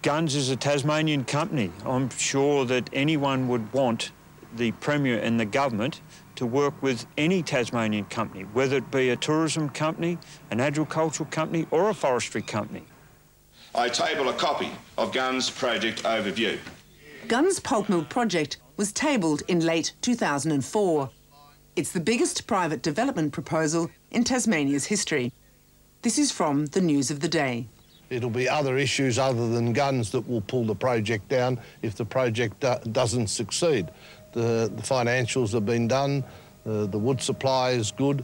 Gunns is a Tasmanian company. I'm sure that anyone would want the Premier and the government to work with any Tasmanian company, whether it be a tourism company, an agricultural company or a forestry company. I table a copy of Gunns Project Overview. Gunns Pulp Mill project was tabled in late 2004. It's the biggest private development proposal in Tasmania's history. This is from the News of the Day. It'll be other issues other than Gunns that will pull the project down if the project doesn't succeed. The financials have been done, the wood supply is good.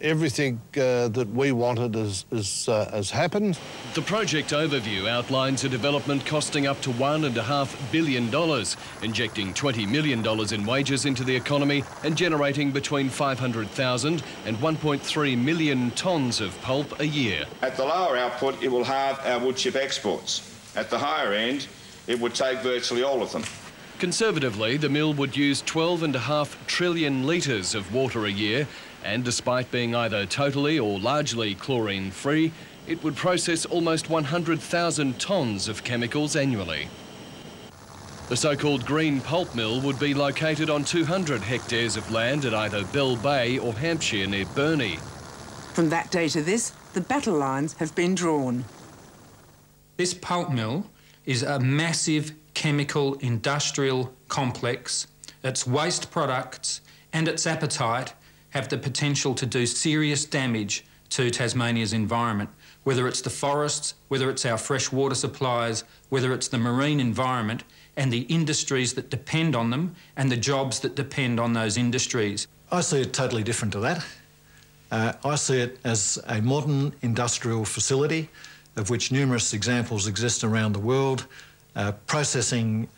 Everything that we wanted has happened. The project overview outlines a development costing up to $1.5 billion, injecting $20 million in wages into the economy and generating between 500,000 and 1.3 million tonnes of pulp a year. At the lower output, it will halve our wood chip exports. At the higher end, it would take virtually all of them. Conservatively, the mill would use 12.5 trillion litres of water a year, and despite being either totally or largely chlorine-free, it would process almost 100,000 tonnes of chemicals annually. The so-called green pulp mill would be located on 200 hectares of land at either Bell Bay or Hampshire near Burnie. From that day to this, the battle lines have been drawn. This pulp mill is a massive chemical industrial complex. Its waste products and its appetite have the potential to do serious damage to Tasmania's environment, whether it's the forests, whether it's our fresh water supplies, whether it's the marine environment and the industries that depend on them and the jobs that depend on those industries. I see it totally different to that. I see it as a modern industrial facility of which numerous examples exist around the world, processing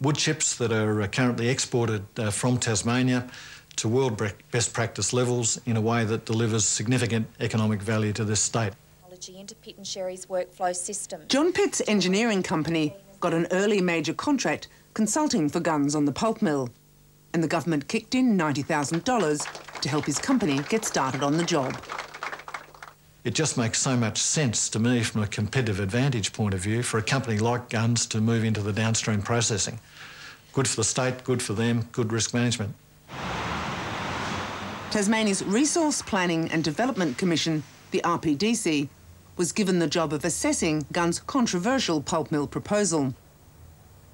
wood chips that are currently exported from Tasmania to world best practice levels in a way that delivers significant economic value to this state. Into Pitt and Sherry's workflow system. John Pitt's engineering company got an early major contract consulting for Gunns on the pulp mill, and the government kicked in $90,000 to help his company get started on the job. It just makes so much sense to me from a competitive advantage point of view for a company like Gunns to move into the downstream processing. Good for the state, good for them, good risk management. Tasmania's Resource Planning and Development Commission, the RPDC, was given the job of assessing Gunns' controversial pulp mill proposal.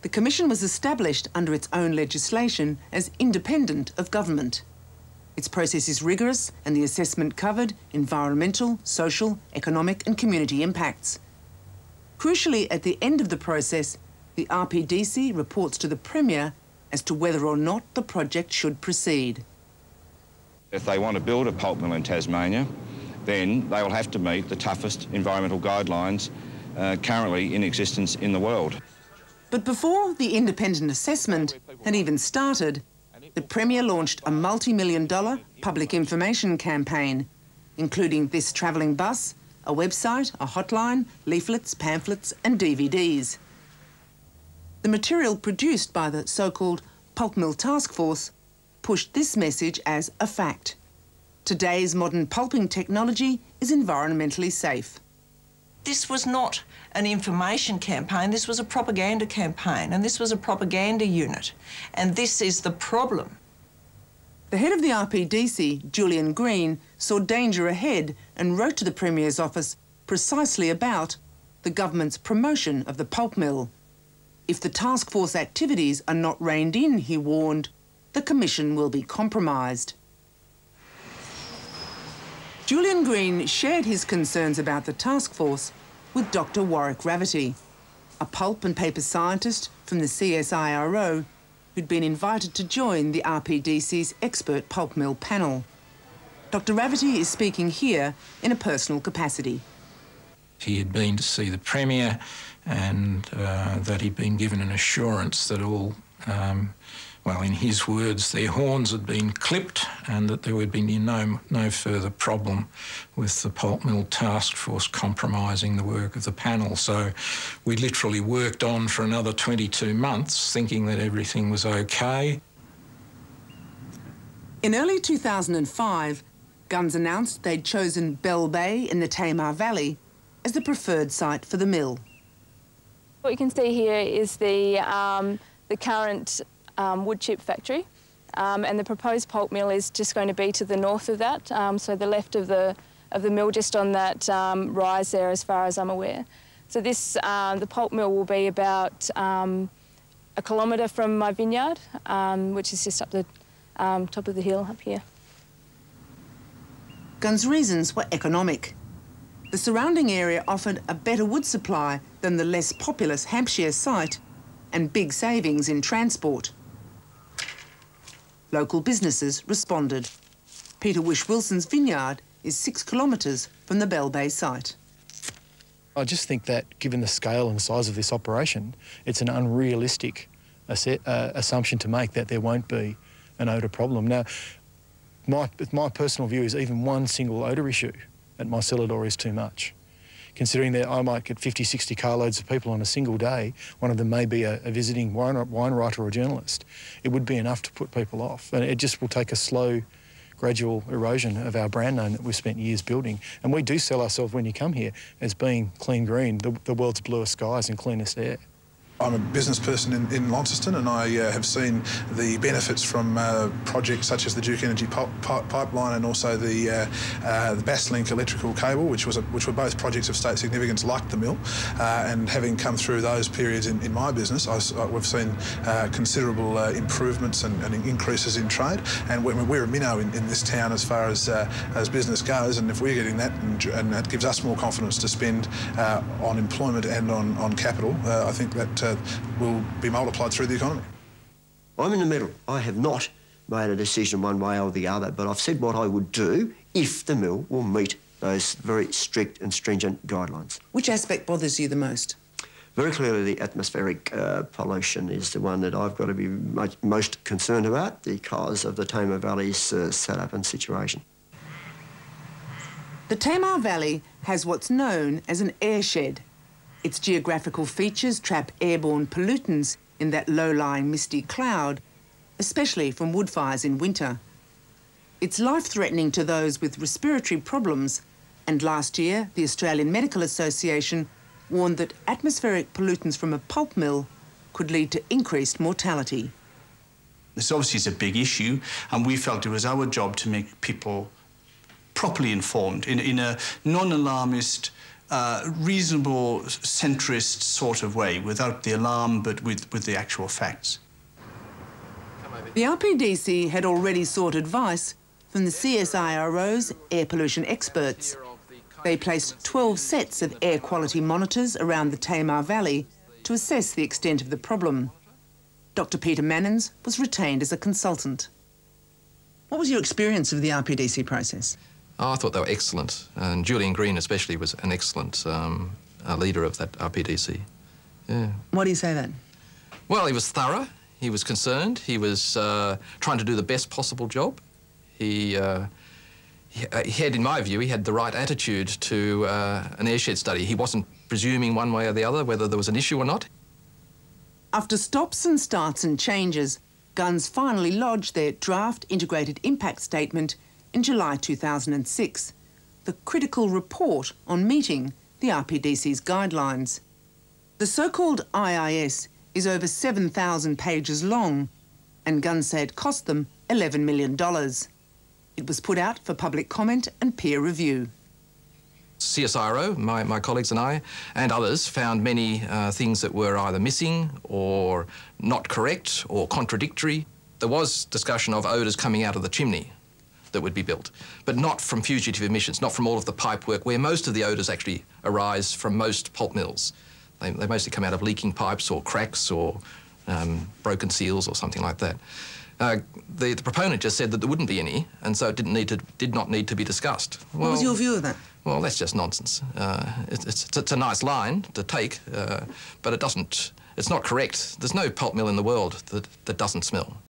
The commission was established under its own legislation as independent of government. Its process is rigorous and the assessment covered environmental, social, economic and community impacts. Crucially, at the end of the process, the RPDC reports to the Premier as to whether or not the project should proceed. If they want to build a pulp mill in Tasmania, then they will have to meet the toughest environmental guidelines currently in existence in the world. But before the independent assessment had even started, the Premier launched a multi-million-dollar public information campaign, including this travelling bus, a website, a hotline, leaflets, pamphlets and DVDs. The material produced by the so-called Pulp Mill Task Force pushed this message as a fact. Today's modern pulping technology is environmentally safe. This was not an information campaign, this was a propaganda campaign, and this was a propaganda unit. And this is the problem. The head of the RPDC, Julian Green, saw danger ahead and wrote to the Premier's office precisely about the government's promotion of the pulp mill. If the task force activities are not reined in, he warned, the Commission will be compromised. Julian Green shared his concerns about the task force with Dr. Warwick Ravity, a pulp and paper scientist from the CSIRO who'd been invited to join the RPDC's expert pulp mill panel. Dr. Ravity is speaking here in a personal capacity. He had been to see the Premier and that he'd been given an assurance that all well, in his words, their horns had been clipped and that there would be no further problem with the pulp mill task force compromising the work of the panel. So we literally worked on for another 22 months thinking that everything was okay. In early 2005, Gunns announced they'd chosen Bell Bay in the Tamar Valley as the preferred site for the mill. What you can see here is the current wood chip factory, and the proposed pulp mill is just going to be to the north of that, so the left of the mill, just on that rise there, as far as I'm aware. So this, the pulp mill will be about 1 kilometre from my vineyard, which is just up the top of the hill up here. Gunn's reasons were economic. The surrounding area offered a better wood supply than the less populous Hampshire site, and big savings in transport. Local businesses responded. Peter Wish-Wilson's vineyard is 6 kilometres from the Bell Bay site. I just think that, given the scale and size of this operation, it's an unrealistic assumption to make that there won't be an odour problem. Now, my personal view is even one single odour issue at my cellar door is too much. Considering that I might get 50, 60 carloads of people on a single day, one of them may be a visiting wine writer or a journalist, it would be enough to put people off. And it just will take a slow, gradual erosion of our brand name that we've spent years building. And we do sell ourselves, when you come here, as being clean green, the world's bluest skies and cleanest air. I'm a business person in Launceston, and I have seen the benefits from projects such as the Duke Energy pipeline and also the Basslink electrical cable, which were both projects of state significance, like the mill. And having come through those periods in my business, we've seen considerable improvements and increases in trade. And we're a minnow in this town as far as business goes, and if we're getting that, and that gives us more confidence to spend on employment and on capital, I think that will be multiplied through the economy. I'm in the middle. I have not made a decision one way or the other, but I've said what I would do if the mill will meet those very strict and stringent guidelines. Which aspect bothers you the most? Very clearly the atmospheric pollution is the one that I've got to be most concerned about because of the Tamar Valley's setup and situation. The Tamar Valley has what's known as an airshed. Its geographical features trap airborne pollutants in that low-lying misty cloud, especially from wood fires in winter. It's life-threatening to those with respiratory problems, and last year the Australian Medical Association warned that atmospheric pollutants from a pulp mill could lead to increased mortality. This obviously is a big issue, and we felt it was our job to make people properly informed in a non-alarmist, reasonable, centrist sort of way, without the alarm, but with the actual facts. The RPDC had already sought advice from the CSIRO's air pollution experts. They placed 12 sets of air quality monitors around the Tamar Valley to assess the extent of the problem. Dr. Peter Mannins was retained as a consultant. What was your experience of the RPDC process? Oh, I thought they were excellent, and Julian Green especially was an excellent leader of that RPDC. Yeah. Why do you say that? Well, he was thorough, he was concerned, he was trying to do the best possible job. He had, in my view, he had the right attitude to an airshed study. He wasn't presuming one way or the other whether there was an issue or not. After stops and starts and changes, Gunns finally lodged their draft integrated impact statement in July 2006, the critical report on meeting the RPDC's guidelines. The so-called IIS is over 7,000 pages long, and Gunns say it cost them $11 million. It was put out for public comment and peer review. CSIRO, my colleagues and I, and others found many things that were either missing or not correct or contradictory. There was discussion of odours coming out of the chimney that would be built, but not from fugitive emissions, not from all of the pipe work, where most of the odours actually arise from most pulp mills. They mostly come out of leaking pipes or cracks or broken seals or something like that. The proponent just said that there wouldn't be any, and so it did not need to be discussed. What was your view of that? Well, that's just nonsense. It's a nice line to take, but it's not correct. There's no pulp mill in the world that doesn't smell.